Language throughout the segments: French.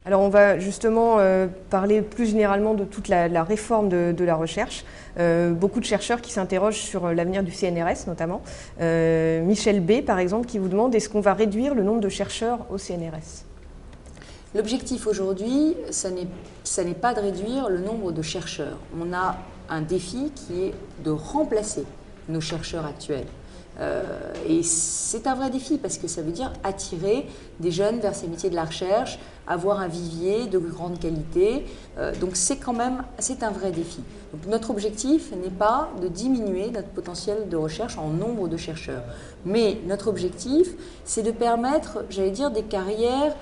Alors on va justement parler plus généralement de toute la réforme de la recherche. Beaucoup de chercheurs qui s'interrogent sur l'avenir du CNRS notamment. Michel B par exemple qui vous demande est-ce qu'on va réduire le nombre de chercheurs au CNRS? L'objectif aujourd'hui, ça n'est pas de réduire le nombre de chercheurs. On a un défi qui est de remplacer nos chercheurs actuels. Et c'est un vrai défi parce que ça veut dire attirer des jeunes vers ces métiers de la recherche, avoir un vivier de grande qualité. Donc c'est un vrai défi. Donc notre objectif n'est pas de diminuer notre potentiel de recherche en nombre de chercheurs. Mais notre objectif, c'est de permettre, j'allais dire, des carrières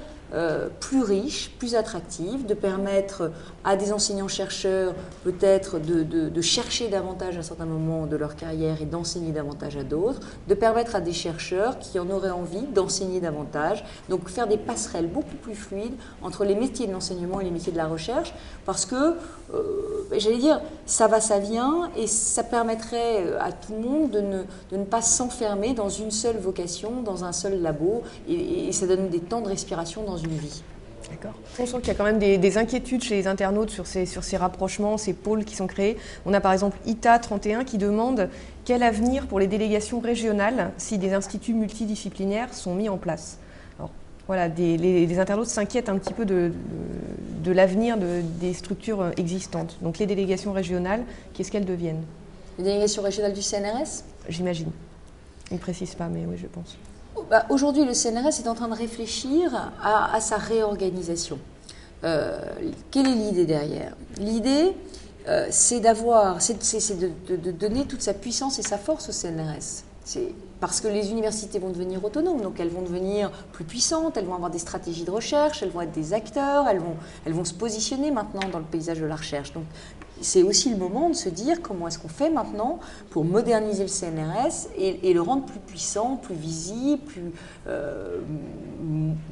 plus riches, plus attractives, de permettre à des enseignants-chercheurs peut-être de chercher davantage à un certain moment de leur carrière et d'enseigner davantage à d'autres, de permettre à des chercheurs qui en auraient envie d'enseigner davantage, donc faire des passerelles beaucoup plus fluides entre les métiers de l'enseignement et les métiers de la recherche, parce que, j'allais dire, ça va, ça vient, et ça permettrait à tout le monde de ne pas s'enfermer dans une seule vocation, dans un seul labo, et ça donne des temps de respiration dans une vie. D'accord. On sent qu'il y a quand même des inquiétudes chez les internautes sur ces rapprochements, ces pôles qui sont créés. On a par exemple ITA 31 qui demande quel avenir pour les délégations régionales si des instituts multidisciplinaires sont mis en place. Alors, voilà, les internautes s'inquiètent un petit peu de l'avenir des structures existantes. Donc les délégations régionales, qu'est-ce qu'elles deviennent? Les délégations régionales du CNRS? J'imagine. Il ne précise pas, mais oui, je pense. Aujourd'hui, le CNRS est en train de réfléchir à sa réorganisation. Quelle est l'idée derrière? L'idée, c'est de donner toute sa puissance et sa force au CNRS. C'est parce que les universités vont devenir autonomes, donc elles vont devenir plus puissantes, elles vont avoir des stratégies de recherche, elles vont être des acteurs, elles vont se positionner maintenant dans le paysage de la recherche. Donc c'est aussi le moment de se dire comment est-ce qu'on fait maintenant pour moderniser le CNRS et le rendre plus puissant, plus visible,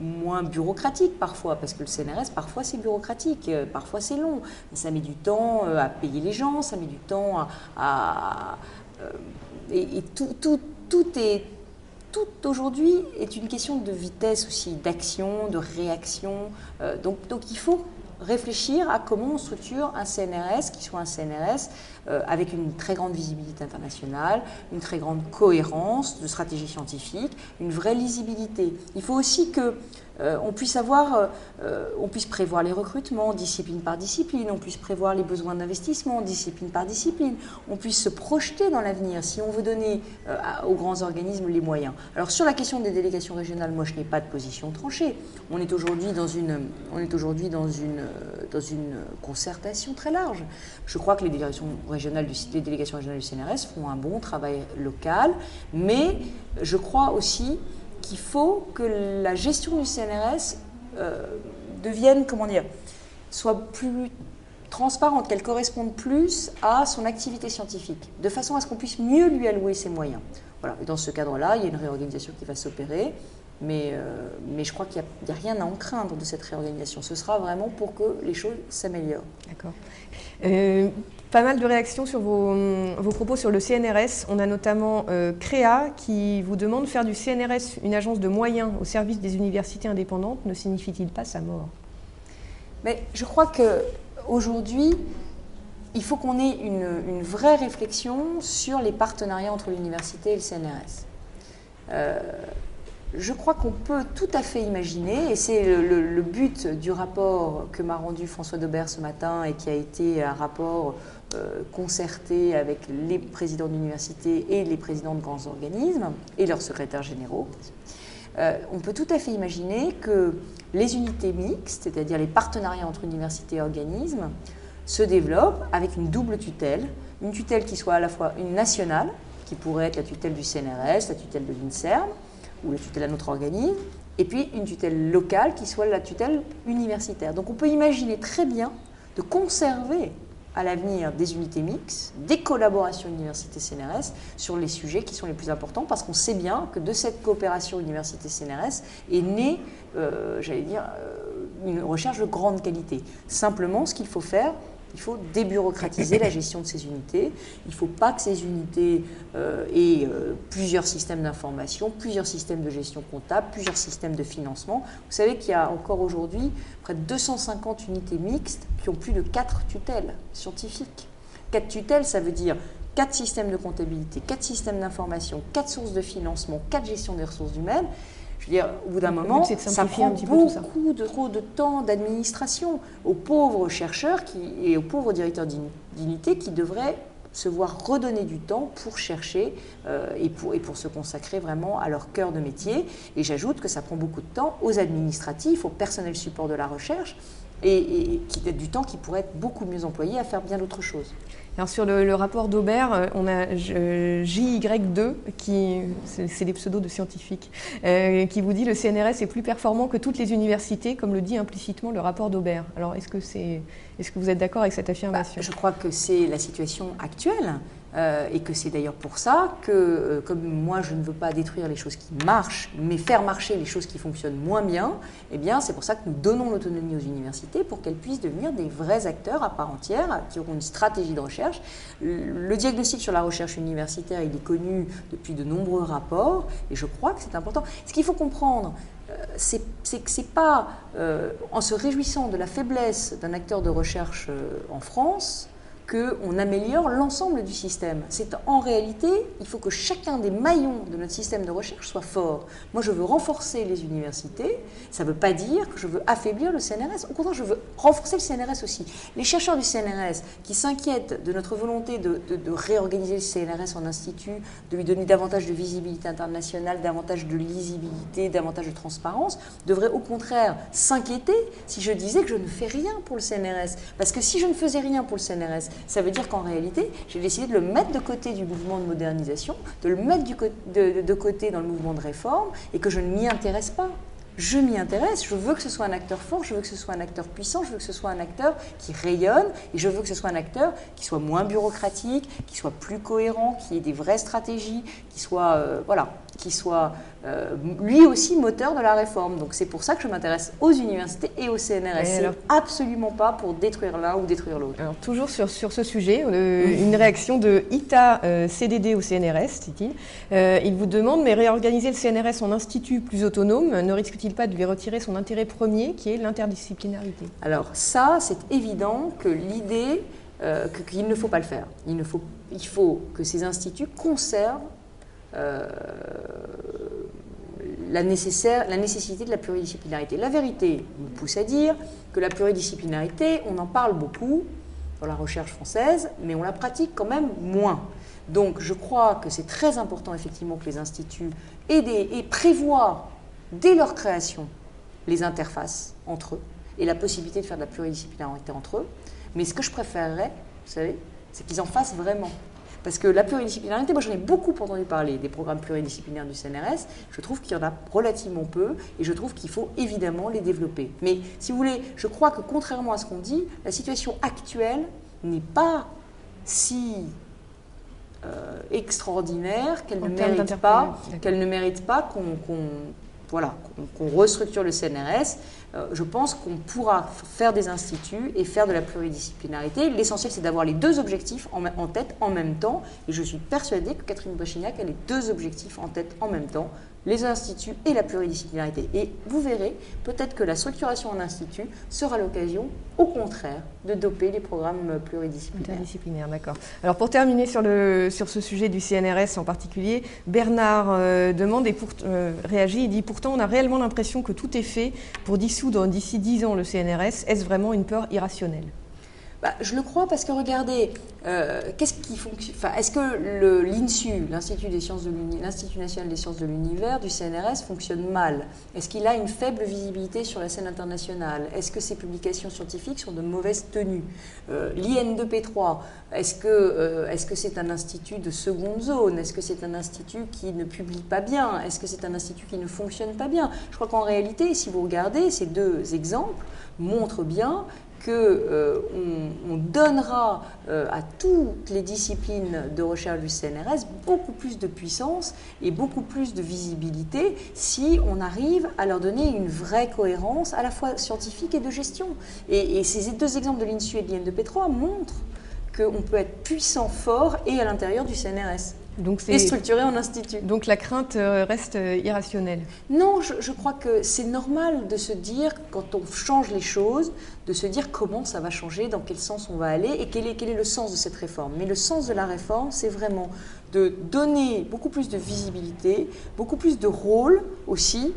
moins bureaucratique parfois, parce que le CNRS parfois c'est bureaucratique, parfois c'est long, ça met du temps à payer les gens, ça met du temps et tout aujourd'hui est une question de vitesse aussi, d'action, de réaction. Donc il faut réfléchir à comment on structure un CNRS qui soit un CNRS avec une très grande visibilité internationale, une très grande cohérence de stratégie scientifique, une vraie lisibilité. Il faut aussi que on puisse prévoir les recrutements discipline par discipline, on puisse prévoir les besoins d'investissement discipline par discipline, on puisse se projeter dans l'avenir si on veut donner aux grands organismes les moyens. Alors sur la question des délégations régionales, moi je n'ai pas de position tranchée. On est aujourd'hui dans une concertation très large. Je crois que les délégations régionales du CNRS font un bon travail local, mais je crois aussi qu'il faut que la gestion du CNRS devienne, soit plus transparente, qu'elle corresponde plus à son activité scientifique, de façon à ce qu'on puisse mieux lui allouer ses moyens. Voilà. Et dans ce cadre-là, il y a une réorganisation qui va s'opérer, mais je crois qu'il n'y a rien à en craindre de cette réorganisation. Ce sera vraiment pour que les choses s'améliorent. D'accord. Pas mal de réactions sur vos propos sur le CNRS. On a notamment CREA qui vous demande faire du CNRS une agence de moyens au service des universités indépendantes. Ne signifie-t-il pas sa mort? Mais je crois qu'aujourd'hui, il faut qu'on ait une vraie réflexion sur les partenariats entre l'université et le CNRS. Je crois qu'on peut tout à fait imaginer, et c'est le but du rapport que m'a rendu François Daubert ce matin et qui a été un rapport concerté avec les présidents d'université et les présidents de grands organismes et leurs secrétaires généraux. On peut tout à fait imaginer que les unités mixtes, c'est-à-dire les partenariats entre universités et organismes, se développent avec une double tutelle, une tutelle qui soit à la fois une nationale, qui pourrait être la tutelle du CNRS, la tutelle de l'INSERM, ou la tutelle d'un autre organisme, et puis une tutelle locale qui soit la tutelle universitaire. Donc on peut imaginer très bien de conserver à l'avenir des unités mixtes, des collaborations université-CNRS sur les sujets qui sont les plus importants, parce qu'on sait bien que de cette coopération université-CNRS est née, une recherche de grande qualité. Simplement, ce qu'il faut faire, il faut débureaucratiser la gestion de ces unités. Il ne faut pas que ces unités aient plusieurs systèmes d'information, plusieurs systèmes de gestion comptable, plusieurs systèmes de financement. Vous savez qu'il y a encore aujourd'hui près de 250 unités mixtes qui ont plus de 4 tutelles scientifiques. 4 tutelles, ça veut dire 4 systèmes de comptabilité, 4 systèmes d'information, 4 sources de financement, 4 gestions des ressources humaines. Je veux dire, au bout d'un moment, ça prend beaucoup trop de temps d'administration aux pauvres chercheurs et aux pauvres directeurs d'unités qui devraient se voir redonner du temps pour chercher et pour se consacrer vraiment à leur cœur de métier. Et j'ajoute que ça prend beaucoup de temps aux administratifs, au personnel support de la recherche, et du temps qui pourrait être beaucoup mieux employé à faire bien d'autres choses. Alors sur le rapport d'Aubert, on a JY2, c'est des pseudos de scientifiques, qui vous dit le CNRS est plus performant que toutes les universités, comme le dit implicitement le rapport d'Aubert. Alors est-ce que vous êtes d'accord avec cette affirmation ? Je crois que c'est la situation actuelle. Et que c'est d'ailleurs pour ça que, comme moi je ne veux pas détruire les choses qui marchent, mais faire marcher les choses qui fonctionnent moins bien, eh bien c'est pour ça que nous donnons l'autonomie aux universités pour qu'elles puissent devenir des vrais acteurs à part entière, qui auront une stratégie de recherche. Le diagnostic sur la recherche universitaire, il est connu depuis de nombreux rapports, et je crois que c'est important. Ce qu'il faut comprendre, c'est que ce n'est pas en se réjouissant de la faiblesse d'un acteur de recherche en France qu'on améliore l'ensemble du système. C'est en réalité, il faut que chacun des maillons de notre système de recherche soit fort. Moi, je veux renforcer les universités. Ça ne veut pas dire que je veux affaiblir le CNRS. Au contraire, je veux renforcer le CNRS aussi. Les chercheurs du CNRS qui s'inquiètent de notre volonté de réorganiser le CNRS en institut, de lui donner davantage de visibilité internationale, davantage de lisibilité, davantage de transparence, devraient au contraire s'inquiéter si je disais que je ne fais rien pour le CNRS. Parce que si je ne faisais rien pour le CNRS, ça veut dire qu'en réalité, j'ai décidé de le mettre de côté du mouvement de modernisation, de le mettre de côté dans le mouvement de réforme, et que je ne m'y intéresse pas. Je m'y intéresse, je veux que ce soit un acteur fort, je veux que ce soit un acteur puissant, je veux que ce soit un acteur qui rayonne, et je veux que ce soit un acteur qui soit moins bureaucratique, qui soit plus cohérent, qui ait des vraies stratégies, qui soit, lui aussi moteur de la réforme. Donc c'est pour ça que je m'intéresse aux universités et au CNRS. C'est absolument pas pour détruire l'un ou détruire l'autre. Alors toujours sur ce sujet, une réaction de ITA CDD au CNRS, dit-il. Il vous demande, mais réorganiser le CNRS en institut plus autonome ne risque-t-il pas de lui retirer son intérêt premier, qui est l'interdisciplinarité ? Alors ça, c'est évident que l'idée qu'il ne faut pas le faire. Il faut que ces instituts conservent la nécessité de la pluridisciplinarité. La vérité me pousse à dire que la pluridisciplinarité, on en parle beaucoup dans la recherche française, mais on la pratique quand même moins. Donc je crois que c'est très important effectivement que les instituts aient prévoient dès leur création les interfaces entre eux et la possibilité de faire de la pluridisciplinarité entre eux. Mais ce que je préférerais, vous savez, c'est qu'ils en fassent vraiment. Parce que la pluridisciplinarité, moi j'en ai beaucoup entendu parler des programmes pluridisciplinaires du CNRS, je trouve qu'il y en a relativement peu et je trouve qu'il faut évidemment les développer. Mais si vous voulez, je crois que contrairement à ce qu'on dit, la situation actuelle n'est pas si extraordinaire qu'elle ne mérite pas qu'on restructure le CNRS. Je pense qu'on pourra faire des instituts et faire de la pluridisciplinarité. L'essentiel, c'est d'avoir les deux objectifs en tête en même temps. Et je suis persuadée que Catherine Brechignac a les deux objectifs en tête en même temps, les instituts et la pluridisciplinarité. Et vous verrez, peut-être que la structuration en institut sera l'occasion, au contraire, de doper les programmes pluridisciplinaires. Interdisciplinaires, d'accord. Alors pour terminer sur ce sujet du CNRS en particulier, Bernard demande et réagit, il dit « Pourtant, on a réellement l'impression que tout est fait pour dissoudre d'ici 10 ans le CNRS. Est-ce vraiment une peur irrationnelle ?» Je le crois parce que regardez, qu'est-ce qui fonctionne ? Est-ce que l'INSU, l'Institut national des sciences de l'univers du CNRS, fonctionne mal ? Est-ce qu'il a une faible visibilité sur la scène internationale ? Est-ce que ses publications scientifiques sont de mauvaise tenue ? L'IN2P3, est-ce que c'est un institut de seconde zone ? Est-ce que c'est un institut qui ne publie pas bien ? Est-ce que c'est un institut qui ne fonctionne pas bien ? Je crois qu'en réalité, si vous regardez, ces deux exemples montrent bien qu'on donnera à toutes les disciplines de recherche du CNRS beaucoup plus de puissance et beaucoup plus de visibilité si on arrive à leur donner une vraie cohérence à la fois scientifique et de gestion. Et ces deux exemples de l'INSU et de l'INDP3 montrent qu'on peut être puissant, fort et à l'intérieur du CNRS. Et structuré en institut. Donc la crainte reste irrationnelle. Non, je crois que c'est normal de se dire, quand on change les choses, de se dire comment ça va changer, dans quel sens on va aller et quel est le sens de cette réforme. Mais le sens de la réforme, c'est vraiment de donner beaucoup plus de visibilité, beaucoup plus de rôle aussi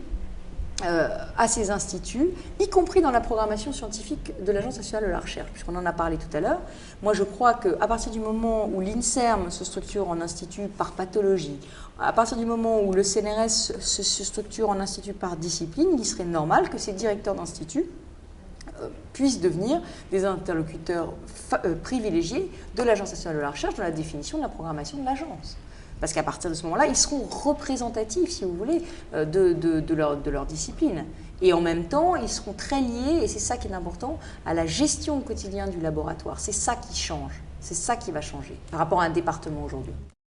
à ces instituts, y compris dans la programmation scientifique de l'Agence nationale de la recherche, puisqu'on en a parlé tout à l'heure. Moi, je crois qu'à partir du moment où l'INSERM se structure en institut par pathologie, à partir du moment où le CNRS se structure en institut par discipline, il serait normal que ces directeurs d'institut puissent devenir des interlocuteurs privilégiés de l'Agence nationale de la recherche dans la définition de la programmation de l'agence. Parce qu'à partir de ce moment-là, ils seront représentatifs, si vous voulez, de leur discipline. Et en même temps, ils seront très liés, et c'est ça qui est important, à la gestion au quotidien du laboratoire. C'est ça qui change, c'est ça qui va changer par rapport à un département aujourd'hui.